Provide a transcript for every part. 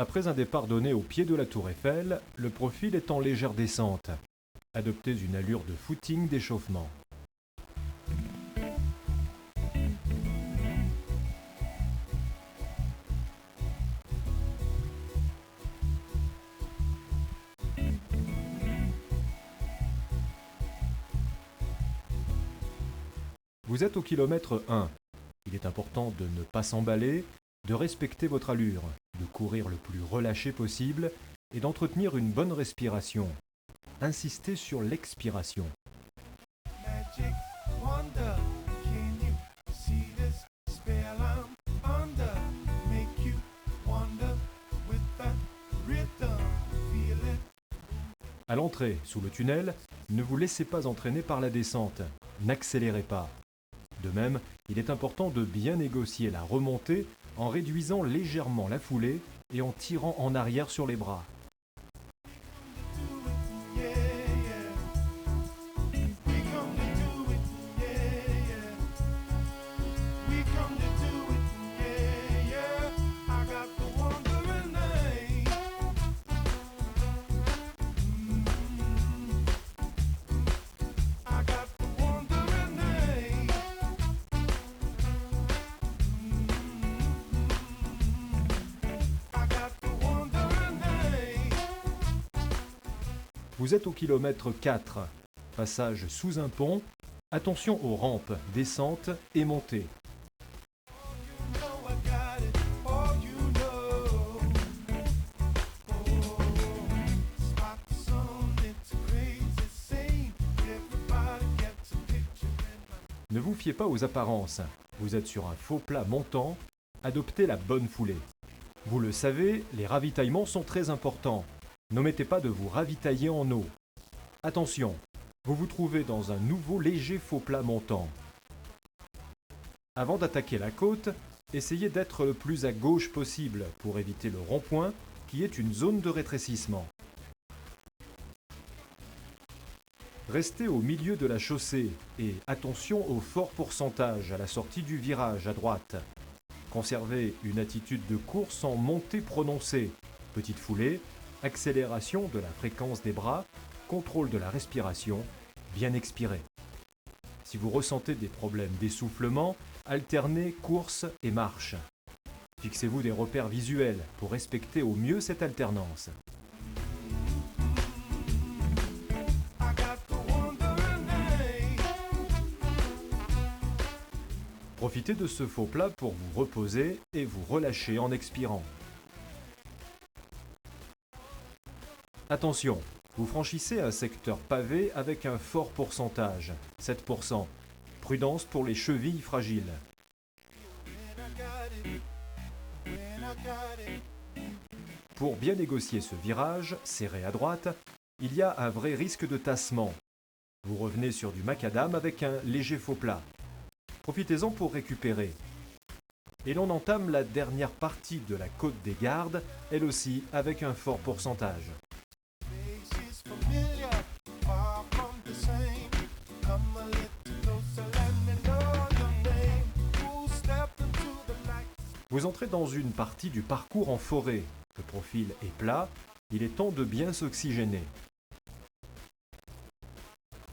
Après un départ donné au pied de la tour Eiffel, le profil est en légère descente. Adoptez une allure de footing d'échauffement. Vous êtes au kilomètre 1. Il est important de ne pas s'emballer, de respecter votre allure, de courir le plus relâché possible et d'entretenir une bonne respiration. Insistez sur l'expiration. Magic wonder, can you see this spell I'm under? Make you wonder with that rhythm, feel it. À l'entrée, sous le tunnel, ne vous laissez pas entraîner par la descente. N'accélérez pas. De même, il est important de bien négocier la remontée en réduisant légèrement la foulée et en tirant en arrière sur les bras. Yeah, yeah. We come to do it, yeah, yeah. We come to do it, yeah, yeah. I got the wandering eye. I got the wandering eye. I got the wandering eye. Vous êtes au kilomètre 4. Passage sous un pont. Attention aux rampes, descentes et montées. You know I got it, oh you know. Oh, spot the sun, it's a crazy scene. Everybody gets a picture in my. Ne vous fiez pas aux apparences. Vous êtes sur un faux plat montant. Adoptez la bonne foulée. Vous le savez, les ravitaillements sont très importants. N'omettez pas de vous ravitailler en eau. Attention, vous vous trouvez dans un nouveau léger faux plat montant. Avant d'attaquer la côte, essayez d'être le plus à gauche possible pour éviter le rond-point qui est une zone de rétrécissement. Restez au milieu de la chaussée et attention au fort pourcentage à la sortie du virage à droite. Conservez une attitude de course en montée prononcée, petite foulée, accélération de la fréquence des bras, contrôle de la respiration, bien expiré. Si vous ressentez des problèmes d'essoufflement, alternez course et marche. Fixez-vous des repères visuels pour respecter au mieux cette alternance. I got the wandering eye. Profitez de ce faux plat pour vous reposer et vous relâcher en expirant. Attention, vous franchissez un secteur pavé avec un fort pourcentage, 7%. Prudence pour les chevilles fragiles. When I got it, when I got it. Pour bien négocier ce virage, serré à droite, il y a un vrai risque de tassement. Vous revenez sur du macadam avec un léger faux plat. Profitez-en pour récupérer. Et l'on entame la dernière partie de la côte des Gardes, elle aussi avec un fort pourcentage. Face is familiar, far from the same. Come a little closer, let me know your name. Who stepped into the light? Vous entrez dans une partie du parcours en forêt. Le profil est plat, il est temps de bien s'oxygéner.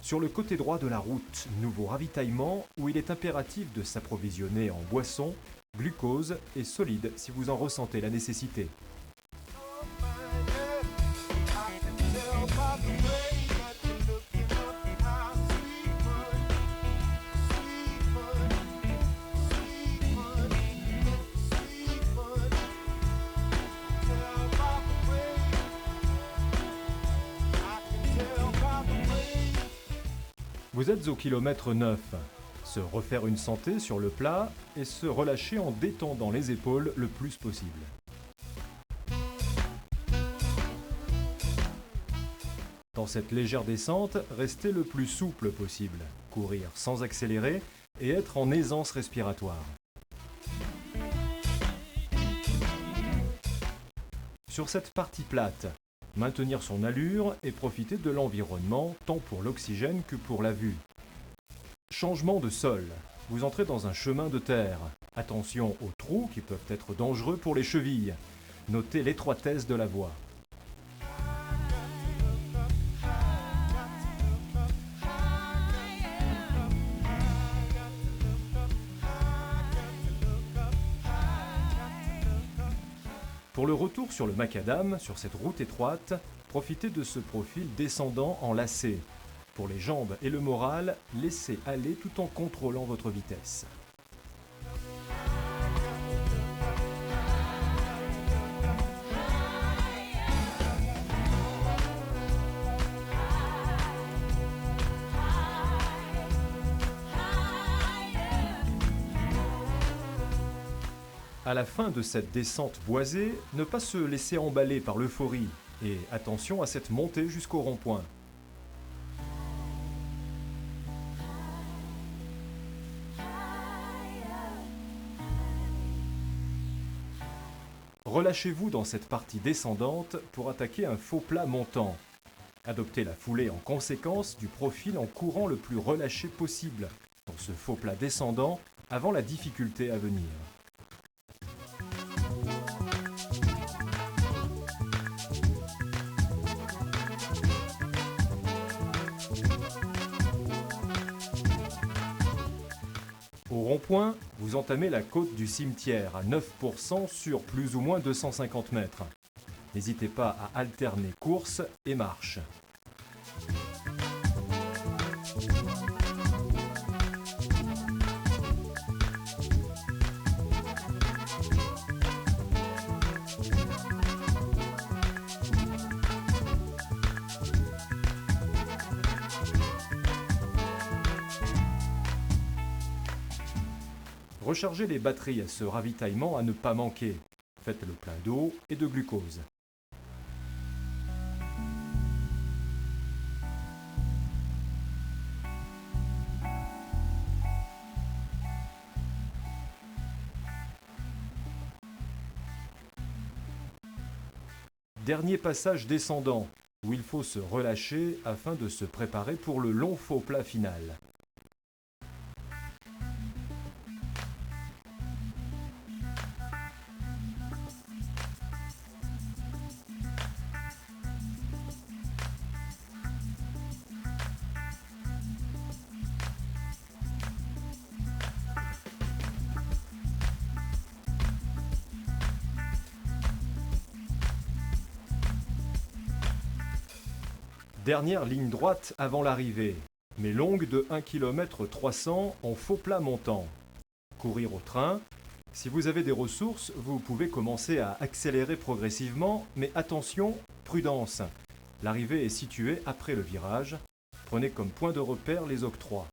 Sur le côté droit de la route, nouveau ravitaillement où il est impératif de s'approvisionner en boissons, glucose et solides si vous en ressentez la nécessité. I can tell by the way that you're looking up. How sweet fun, sweet fun, sweet fun, sweet fun. Tell by the way. I can tell by the way. Vous êtes au kilomètre 9. Se refaire une santé sur le plat et se relâcher en détendant les épaules le plus possible. Dans cette légère descente, restez le plus souple possible, courir sans accélérer et être en aisance respiratoire. Sur cette partie plate, maintenir son allure et profiter de l'environnement tant pour l'oxygène que pour la vue. Changement de sol. Vous entrez dans un chemin de terre. Attention aux trous qui peuvent être dangereux pour les chevilles. Notez l'étroitesse de la voie. Pour le retour sur le macadam, sur cette route étroite, profitez de ce profil descendant en lacet. Pour les jambes et le moral, laissez aller tout en contrôlant votre vitesse. À la fin de cette descente boisée, ne pas se laisser emballer par l'euphorie et attention à cette montée jusqu'au rond-point. Relâchez-vous dans cette partie descendante pour attaquer un faux plat montant. Adoptez la foulée en conséquence du profil en courant le plus relâché possible dans ce faux plat descendant avant la difficulté à venir. Au rond-point, vous entamez la côte du cimetière à 9% sur plus ou moins 250 mètres. N'hésitez pas à alterner course et marche. Rechargez les batteries à ce ravitaillement à ne pas manquer. Faites le plein d'eau et de glucose. Dernier passage descendant, où il faut se relâcher afin de se préparer pour le long faux plat final. Dernière ligne droite avant l'arrivée, mais longue de 1 km 300 en faux plat montant. Courir au train. Si vous avez des ressources, vous pouvez commencer à accélérer progressivement, mais attention, prudence. L'arrivée est située après le virage. Prenez comme point de repère les octrois.